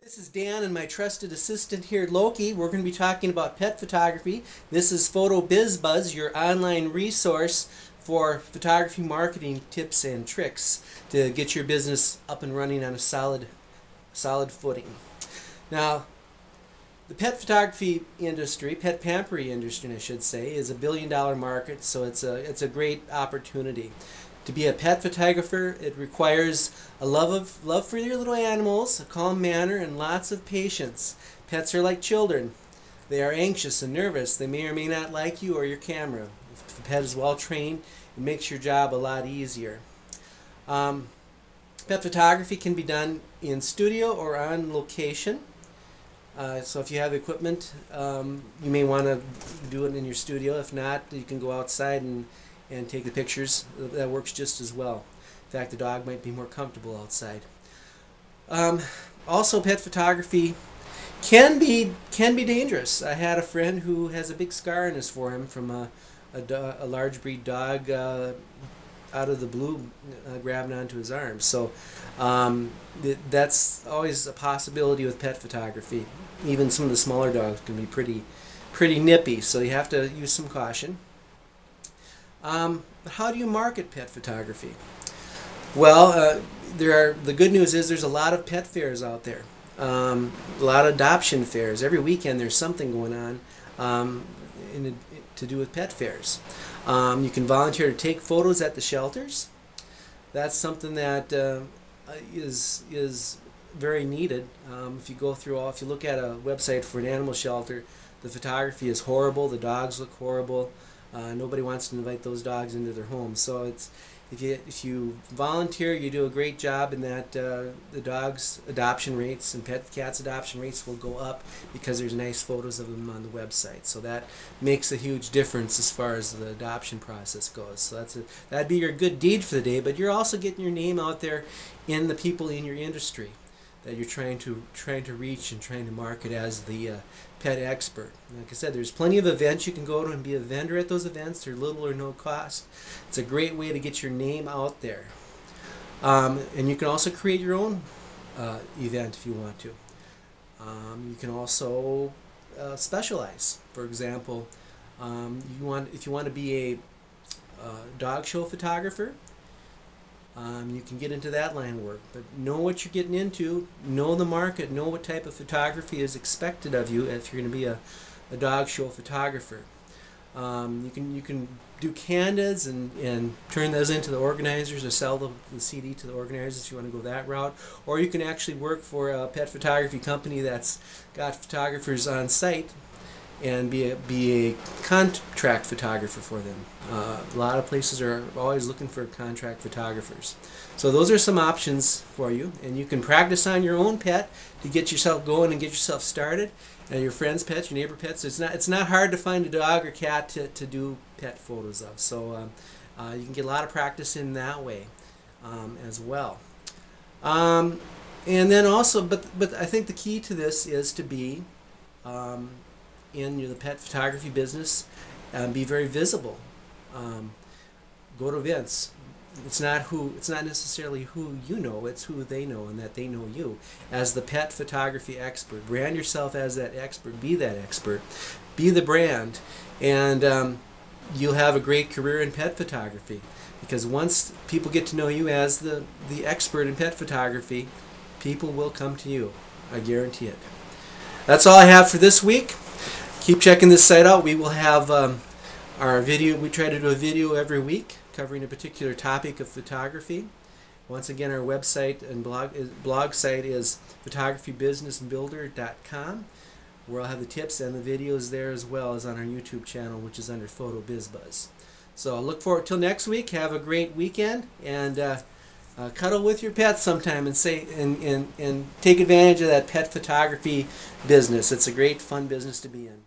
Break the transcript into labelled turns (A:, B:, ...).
A: This is Dan and my trusted assistant here, Loki. We're going to be talking about pet photography. This is Photobizbuzz, your online resource for photography marketing tips and tricks to get your business up and running on a solid footing. Now, the pet photography industry, pet pampering industry, I should say, is a billion-dollar market, so it's a great opportunity. To be a pet photographer, it requires a love for your little animals, a calm manner, and lots of patience. Pets are like children. They are anxious and nervous. They may or may not like you or your camera. If the pet is well trained, it makes your job a lot easier. Pet photography can be done in studio or on location. So if you have equipment, you may want to do it in your studio. If not, you can go outside and take the pictures. That works just as well. In fact, the dog might be more comfortable outside. Also, pet photography can be dangerous. I had a friend who has a big scar on his forearm from a large breed dog out of the blue grabbing onto his arm. So that's always a possibility with pet photography. Even some of the smaller dogs can be pretty nippy, so you have to use some caution. How do you market pet photography? Well, the good news is there's a lot of pet fairs out there. A lot of adoption fairs. Every weekend there's something going on to do with pet fairs. You can volunteer to take photos at the shelters. That's something that is very needed. If you look at a website for an animal shelter, the photography is horrible. The dogs look horrible. Nobody wants to invite those dogs into their homes. So if you volunteer, you do a great job in that. The dogs' adoption rates and cats' adoption rates will go up because there's nice photos of them on the website. So that makes a huge difference as far as the adoption process goes. So that'd be your good deed for the day. But you're also getting your name out there in the people in your industry that you're trying to reach and trying to market as the pet expert. Like I said, there's plenty of events you can go to and be a vendor at those events. They're little or no cost. It's a great way to get your name out there. And you can also create your own event if you want to. You can also specialize. For example, if you want to be a dog show photographer, you can get into that line of work, but know what you're getting into, know the market, know what type of photography is expected of you if you're going to be a dog show photographer. You can do candids and turn those into the organizers or sell the CD to the organizers if you want to go that route, or you can actually work for a pet photography company that's got photographers on site and be a contract photographer for them. A lot of places are always looking for contract photographers. So those are some options for you, and you can practice on your own pet to get yourself going and get yourself started. And your friends' pets, your neighbor pets. It's not hard to find a dog or cat to do pet photos of. So you can get a lot of practice in that way as well. And then also, but I think the key to this is to be in the pet photography business, be very visible. Go to events. It's not necessarily who you know, it's who they know and that they know you as the pet photography expert. Brand yourself as that expert. Be that expert. Be the brand, and you'll have a great career in pet photography, because once people get to know you as the expert in pet photography, people will come to you. I guarantee it. That's all I have for this week. Keep checking this site out. We will have our video. We try to do a video every week covering a particular topic of photography. Once again, our website and blog site is photographybusinessbuilder.com, where I'll have the tips and the videos there, as well as on our YouTube channel, which is under Photobizbuzz. So I look forward till next week. Have a great weekend, and cuddle with your pets sometime and take advantage of that pet photography business. It's a great, fun business to be in.